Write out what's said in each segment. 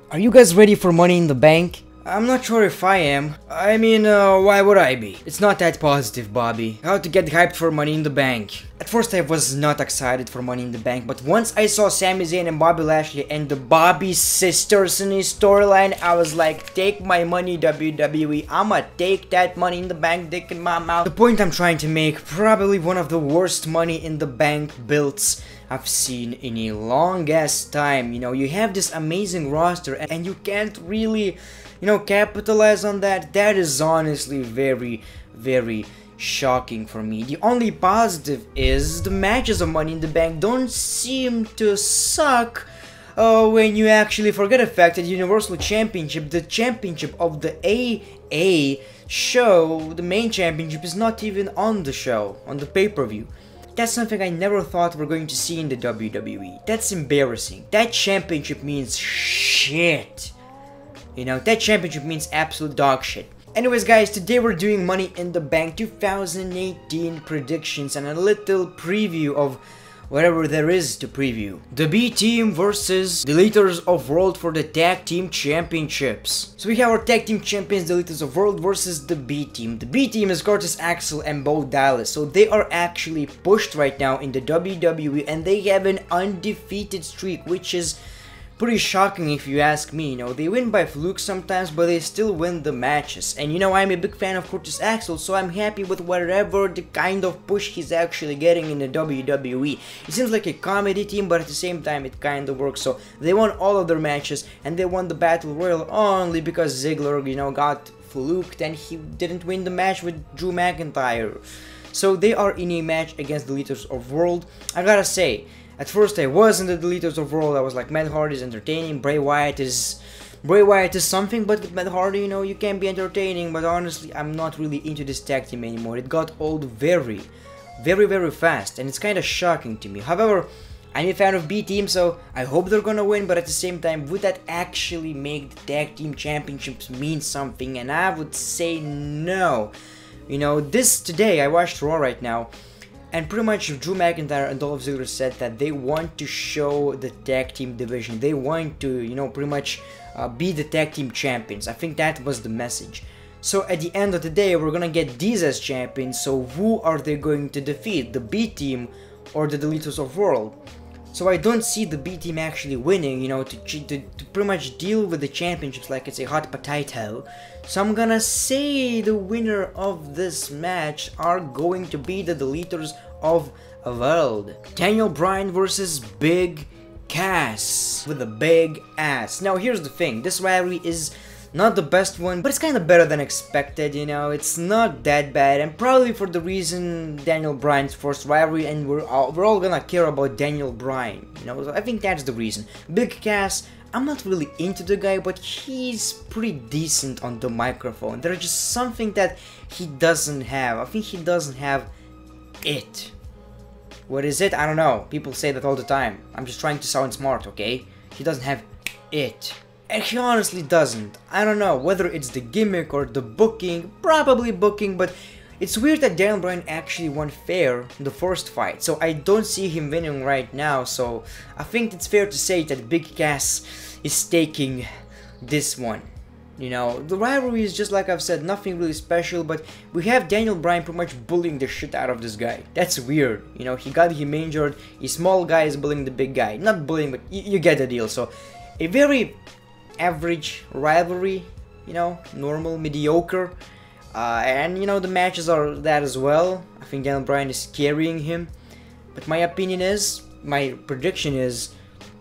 Are you guys ready for Money in the Bank? I'm not sure if I am. I mean, why would I be? It's not that positive, Bobby. How to get hyped for Money in the Bank. At first I was not excited for Money in the Bank, but once I saw Sami Zayn and Bobby Lashley and the Bobby sisters in his storyline, I was like, take my money, WWE. I'ma take that Money in the Bank dick in my mouth. The point I'm trying to make, probably one of the worst Money in the Bank builds I've seen in a long ass time. You know, you have this amazing roster and you can't really, you know, capitalize on that. That is honestly very, very shocking for me. The only positive is the matches of Money in the Bank don't seem to suck when you actually forget the fact that the Universal Championship, the championship of the AA show, the main championship, is not even on the show, on the pay-per-view. That's something I never thought we're going to see in the WWE. That's embarrassing. That championship means shit. You know, that championship means absolute dog shit. Anyways guys, today we're doing Money in the Bank 2018 predictions and a little preview of whatever there is to preview. The B team versus the Leaders of World for the Tag Team Championships. So we have our Tag Team Champions, the Leaders of World versus the B team. The B team is Curtis Axel and Bo Dallas. So they are actually pushed right now in the WWE and they have an undefeated streak, which is pretty shocking if you ask me. You know, they win by fluke sometimes, but they still win the matches. And you know, I'm a big fan of Curtis Axel, so I'm happy with whatever the kind of push he's actually getting in the WWE. It seems like a comedy team, but at the same time it kind of works. So they won all of their matches, and they won the Battle Royal only because Ziggler, you know, got fluked and he didn't win the match with Drew McIntyre. So they are in a match against the Leaders of World. I gotta say, at first I wasn't the Leaders of World. I was like, Matt Hardy is entertaining, Bray Wyatt is something, but with Matt Hardy, you know, you can be entertaining, but honestly, I'm not really into this tag team anymore. It got old very, very fast, and it's kind of shocking to me. However, I'm a fan of B team, so I hope they're gonna win, but at the same time, would that actually make the tag team championships mean something? And I would say no. You know, today, I watched Raw right now, and pretty much Drew McIntyre and Dolph Ziggler said that they want to show the tag team division. They want to, you know, pretty much be the tag team champions. I think that was the message. So at the end of the day, we're gonna get these as champions. So who are they going to defeat? The B team or the Leaders of World? So I don't see the B team actually winning, you know, to pretty much deal with the championships like it's a hot potato. So I'm gonna say the winner of this match are going to be the Leaders of World. Daniel Bryan versus Big Cass with a big ass. Now here's the thing, this rivalry is not the best one, but it's kind of better than expected, you know. It's not that bad, and probably for the reason Daniel Bryan's first rivalry, and we're all gonna care about Daniel Bryan, you know. So I think that's the reason. Big Cass, I'm not really into the guy, but he's pretty decent on the microphone. There's just something that he doesn't have. I think he doesn't have it. What is it? I don't know. People say that all the time. I'm just trying to sound smart, okay? He doesn't have it. And he honestly doesn't. I don't know whether it's the gimmick or the booking, probably booking, but it's weird that Daniel Bryan actually won fair in the first fight, so I don't see him winning right now, so I think it's fair to say that Big Cass is taking this one. You know, the rivalry is just like I've said, nothing really special, but we have Daniel Bryan pretty much bullying the shit out of this guy. That's weird, you know, he got him injured, a small guy is bullying the big guy. Not bullying, but you get the deal. So, a very average rivalry, you know, normal, mediocre, and you know, the matches are that as well. I think Daniel Bryan is carrying him, but my prediction is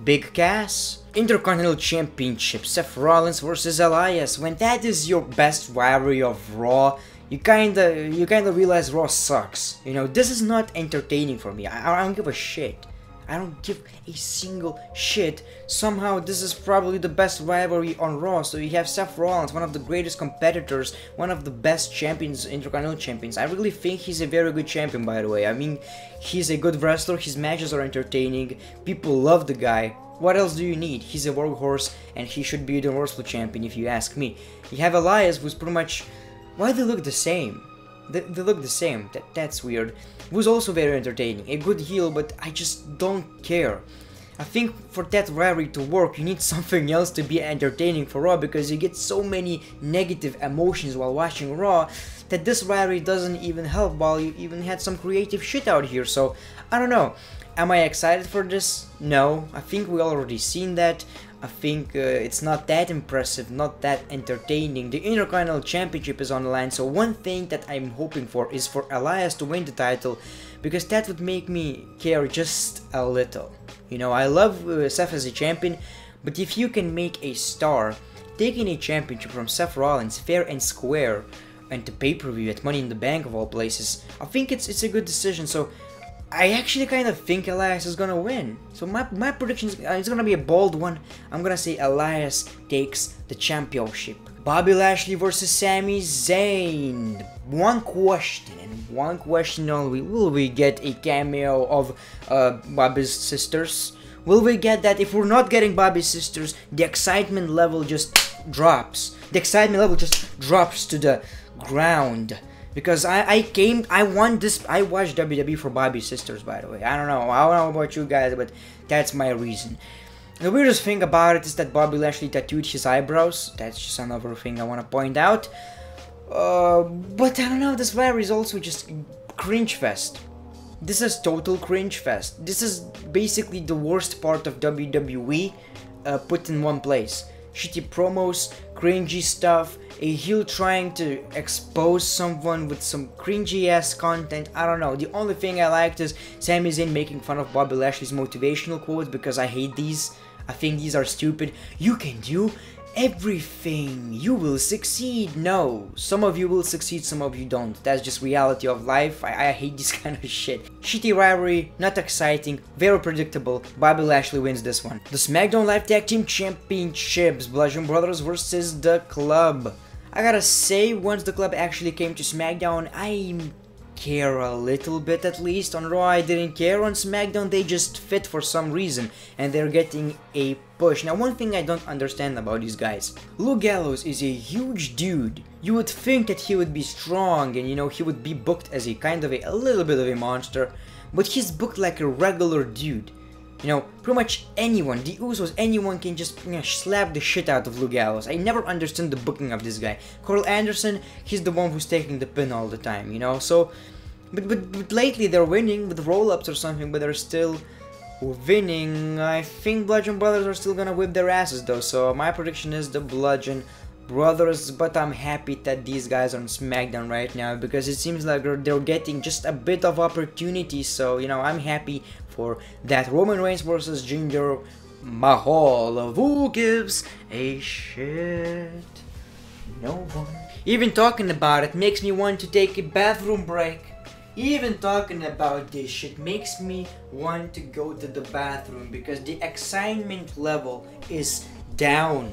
Big Cass. Intercontinental Championship, Seth Rollins versus Elias. When that is your best rivalry of Raw, you kinda realize Raw sucks. You know, this is not entertaining for me. I don't give a shit. I don't give a single shit. Somehow this is probably the best rivalry on Raw. So you have Seth Rollins, one of the greatest competitors, one of the best champions, Intercontinental Champions. I really think he's a very good champion, by the way. I mean, he's a good wrestler, his matches are entertaining, people love the guy. What else do you need? He's a workhorse and he should be the Universal Champion if you ask me. You have Elias, who's pretty much... Why they look the same? They look the same. That's weird. Who's also very entertaining. A good heel, but I just don't care. I think for that rivalry to work, you need something else to be entertaining for Raw, because you get so many negative emotions while watching Raw that this rivalry doesn't even help, while you even had some creative shit out here. So, I don't know. Am I excited for this? No. I think we already seen that. I think it's not that impressive, not that entertaining. The Intercontinental Championship is on the line, so one thing that I'm hoping for is for Elias to win the title, because that would make me care just a little. You know, I love Seth as a champion, but if you can make a star taking a championship from Seth Rollins fair and square and to pay-per-view at Money in the Bank of all places, I think it's a good decision. So I actually kind of think Elias is gonna win. So my prediction is it's gonna be a bold one. I'm gonna say Elias takes the championship. Bobby Lashley versus Sami Zayn. One question, and one question only. Will we get a cameo of Bobby's sisters? Will we get that? If we're not getting Bobby's sisters, the excitement level just drops. The excitement level just drops to the ground. Because I watched WWE for Bobby's sisters, by the way. I don't know about you guys, but that's my reason. The weirdest thing about it is that Bobby Lashley tattooed his eyebrows. That's just another thing I want to point out. But I don't know, this rivalry is also just cringe fest. This is total cringe fest. This is basically the worst part of WWE put in one place. Shitty promos, cringy stuff, a heel trying to expose someone with some cringy ass content. I don't know. The only thing I liked is Sami Zayn making fun of Bobby Lashley's motivational quotes, because I hate these. I think these are stupid. You can do everything. You will succeed. No. Some of you will succeed, some of you don't. That's just reality of life. I hate this kind of shit. Shitty rivalry, not exciting, very predictable. Bobby Lashley wins this one. The SmackDown Live Tag Team Championships. Bludgeon Brothers versus The Club. I gotta say, once The Club actually came to SmackDown, I care a little bit at least. On Raw I didn't care, on SmackDown they just fit for some reason, and they're getting a push. Now one thing I don't understand about these guys. Luke Gallows is a huge dude. You would think that he would be strong and, you know, he would be booked as a kind of a little bit of a monster, but he's booked like a regular dude. You know, pretty much anyone, the Usos, anyone can just, you know, slap the shit out of Luke Gallows. I never understood the booking of this guy. Carl Anderson, he's the one who's taking the pin all the time, you know, so... But lately they're winning with roll-ups or something, but they're still winning. I think Bludgeon Brothers are still gonna whip their asses though, so my prediction is the Bludgeon Brothers, but I'm happy that these guys are on SmackDown right now, because it seems like they're getting just a bit of opportunity, so, you know, I'm happy for that. Roman Reigns versus Jinder Mahal. Who gives a shit? No one. Even talking about it makes me want to take a bathroom break. Even talking about this shit makes me want to go to the bathroom, because the excitement level is down.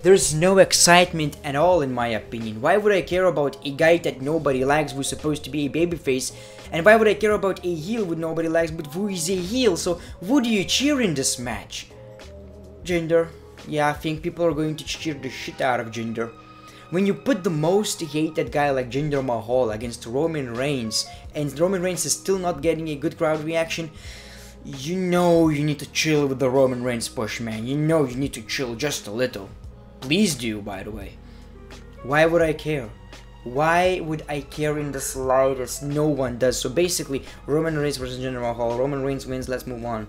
There's no excitement at all in my opinion. Why would I care about a guy that nobody likes who's supposed to be a babyface? And why would I care about a heel who nobody likes but who is a heel? So who do you cheer in this match? Jinder. Yeah, I think people are going to cheer the shit out of Jinder. When you put the most hated guy like Jinder Mahal against Roman Reigns, and Roman Reigns is still not getting a good crowd reaction, you know you need to chill with the Roman Reigns push, man. You know you need to chill just a little. Please do, by the way. Why would I care? Why would I care in the slightest? No one does. So basically, Roman Reigns versus Jinder Mahal. Roman Reigns wins, let's move on.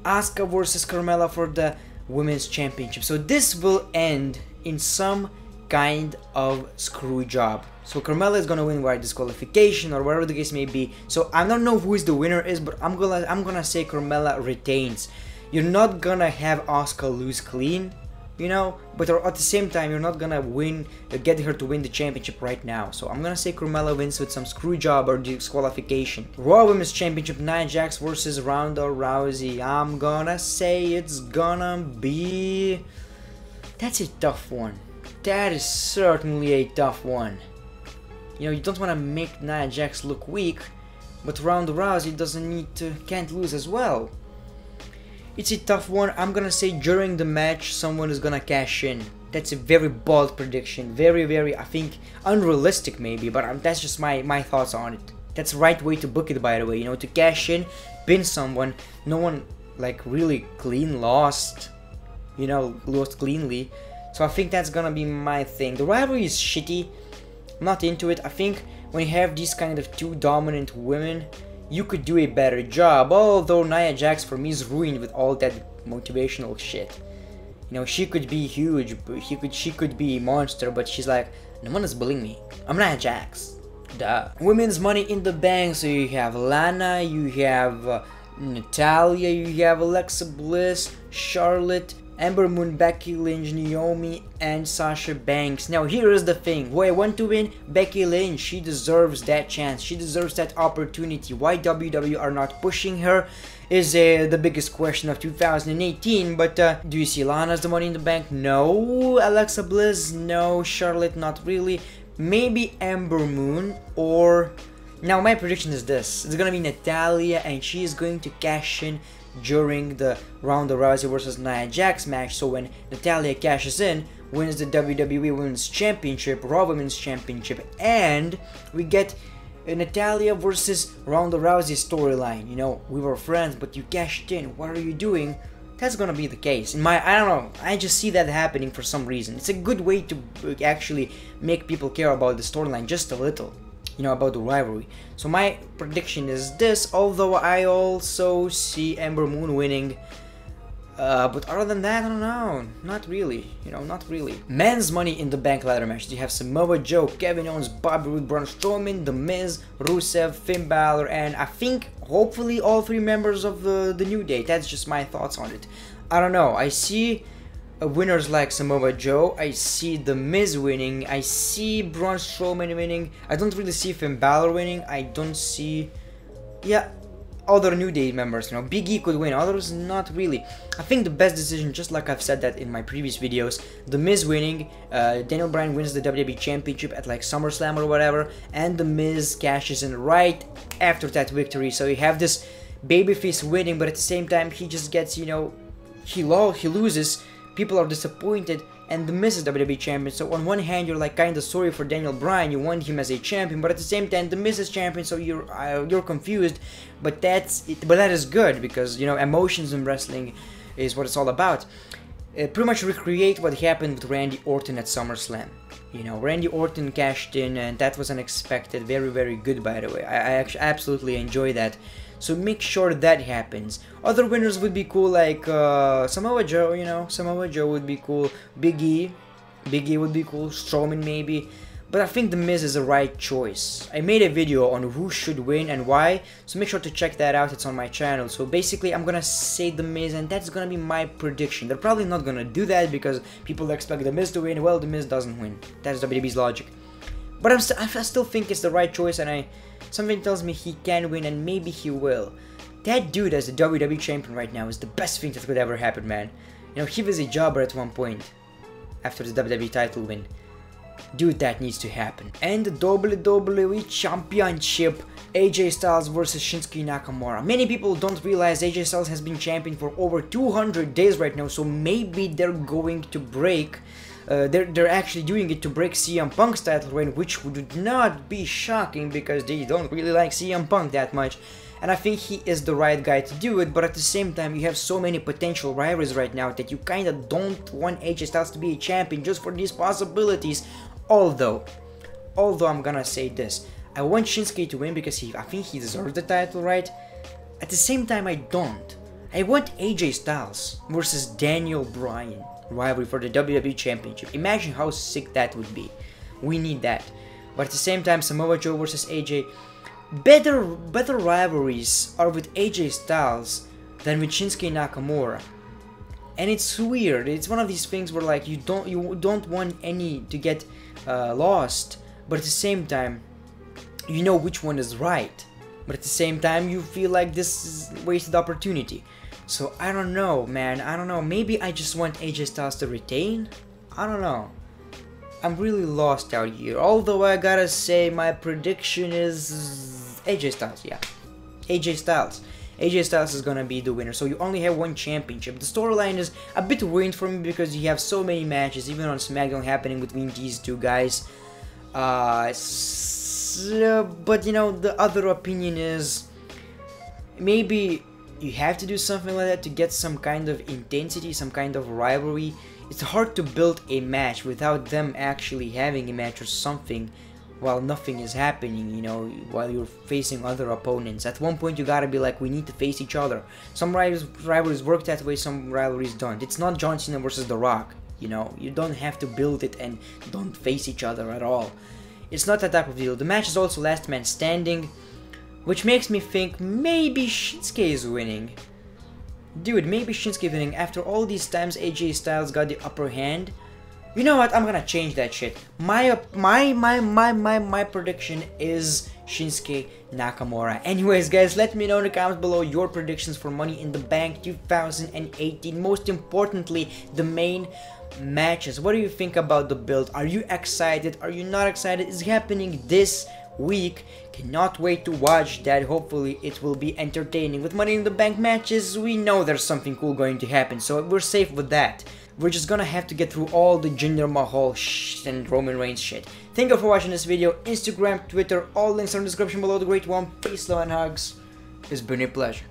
Asuka versus Carmella for the Women's Championship. So this will end in some kind of screw job. So Carmella is gonna win by disqualification or whatever the case may be. So I don't know who is the winner is, but I'm gonna say Carmella retains. You're not gonna have Asuka lose clean, you know, but at the same time you're not gonna get her to win the championship right now. So I'm gonna say Carmella wins with some screw job or disqualification. Raw Women's Championship, Nia Jax versus Ronda Rousey. I'm gonna say it's gonna be... That's a tough one. That is certainly a tough one. You know, you don't want to make Nia Jax look weak, but Ronda Rousey can't lose as well. It's a tough one. I'm gonna say during the match someone is gonna cash in. That's a very bold prediction. Very, I think, unrealistic maybe, but that's just my thoughts on it. That's the right way to book it, by the way, you know, to cash in, pin someone, no one like really clean lost, you know, lost cleanly. So I think that's gonna be my thing. The rivalry is shitty. I'm not into it. I think when you have these kind of two dominant women, you could do a better job. Although Nia Jax for me is ruined with all that motivational shit. You know, she could be huge, but she could be a monster, but she's like, no one is bullying me. I'm Nia Jax. Duh. Women's Money in the Bank. So you have Lana, you have Natalya, you have Alexa Bliss, Charlotte, Ember Moon, Becky Lynch, Naomi, and Sasha Banks. Now here is the thing, who I want to win? Becky Lynch. She deserves that chance, she deserves that opportunity. Why WWE are not pushing her is the biggest question of 2018, but do you see Lana as the Money in the Bank? No. Alexa Bliss? No. Charlotte? Not really. Maybe Ember Moon, or... Now my prediction is this, it's gonna be Natalya, and she is going to cash in during the Ronda Rousey versus Nia Jax match. So when Natalya cashes in, wins the WWE Women's Championship, Raw Women's Championship, and we get Natalya versus Ronda Rousey storyline. You know, we were friends, but you cashed in. What are you doing? That's gonna be the case. I don't know. I just see that happening for some reason. It's a good way to actually make people care about the storyline just a little. You know, about the rivalry. So my prediction is this, although I also see Ember Moon winning. But other than that, I don't know. Not really. You know, not really. Men's Money in the Bank ladder match. You have Samoa Joe, Kevin Owens, Bobby Roode, Braun Strowman, The Miz, Rusev, Finn Balor, and I think, hopefully, all three members of the New Day. That's just my thoughts on it. I don't know. I see winners like Samoa Joe, I see The Miz winning, I see Braun Strowman winning, I don't really see Finn Balor winning, I don't see, yeah, other New Day members, you know, Big E could win, others not really. I think the best decision, just like I've said that in my previous videos, The Miz winning, Daniel Bryan wins the WWE Championship at like SummerSlam or whatever, and The Miz cashes in right after that victory. So you have this babyface winning, but at the same time he just gets, you know, he loses. People are disappointed, and The Miz is WWE champion. So on one hand, you're like kind of sorry for Daniel Bryan, you want him as a champion, but at the same time, The Miz is champion, so you're confused. But that's it. But that is good, because you know, emotions in wrestling is what it's all about. Pretty much recreate what happened with Randy Orton at SummerSlam. You know, Randy Orton cashed in, and that was unexpected. Very, very good, by the way. I actually absolutely enjoy that. So make sure that happens. Other winners would be cool, like Samoa Joe, you know, Samoa Joe would be cool. Big E would be cool. Strowman maybe. But I think The Miz is the right choice. I made a video on who should win and why, so make sure to check that out, it's on my channel. So basically I'm gonna say The Miz, and that's gonna be my prediction. They're probably not gonna do that because people expect The Miz to win. Well, The Miz doesn't win. That's WWE's logic. But I still think it's the right choice, and something tells me he can win, and maybe he will. That dude as the WWE champion right now is the best thing that could ever happen, man. You know, he was a jobber at one point after the WWE title win. Dude, that needs to happen. And the WWE Championship, AJ Styles versus Shinsuke Nakamura. Many people don't realize AJ Styles has been champion for over 200 days right now, so maybe they're going to break. They're actually doing it to break CM Punk's title reign, which would not be shocking because they don't really like CM Punk that much. And I think he is the right guy to do it, but at the same time, you have so many potential rivals right now that you kind of don't want AJ Styles to be a champion just for these possibilities. Although I'm gonna say this, I want Shinsuke to win because I think he deserves the title, right? At the same time, I don't. I want AJ Styles versus Daniel Bryan rivalry for the WWE Championship. Imagine how sick that would be. We need that. But at the same time, Samoa Joe versus AJ. Better rivalries are with AJ Styles than with Shinsuke Nakamura. And it's weird. It's one of these things where like you don't want any to get lost, but at the same time, you know which one is right. But at the same time, you feel like this is wasted opportunity. So I don't know, man. I don't know. Maybe I just want AJ Styles to retain? I don't know. I'm really lost out here. Although I gotta say my prediction is AJ Styles, yeah. AJ Styles. AJ Styles is gonna be the winner. So you only have one championship. The storyline is a bit ruined for me because you have so many matches, even on SmackDown, happening between these two guys. But you know, the other opinion is maybe You have to do something like that to get some kind of intensity, some kind of rivalry. It's hard to build a match without them actually having a match or something while nothing is happening, you know, while you're facing other opponents. At one point you gotta be like, we need to face each other. Some rivalries work that way, some rivalries don't. It's not John Cena versus The Rock, you know. You don't have to build it and don't face each other at all. It's not that type of deal. The match is also last man standing, which makes me think maybe Shinsuke is winning. Dude, maybe Shinsuke winning. After all these times AJ Styles got the upper hand. You know what? I'm gonna change that shit. My prediction is Shinsuke Nakamura. Anyways, guys, let me know in the comments below your predictions for Money in the Bank 2018. Most importantly, the main matches. What do you think about the build? Are you excited? Are you not excited? It's happening this week. Cannot wait to watch that. Hopefully it will be entertaining. With Money in the Bank matches, we know there's something cool going to happen, so we're safe with that. We're just gonna have to get through all the Jinder Mahal and Roman Reigns shit. Thank you for watching this video. Instagram, Twitter, all links are in the description below. The Great One. Peace, love, and hugs. It's been a pleasure.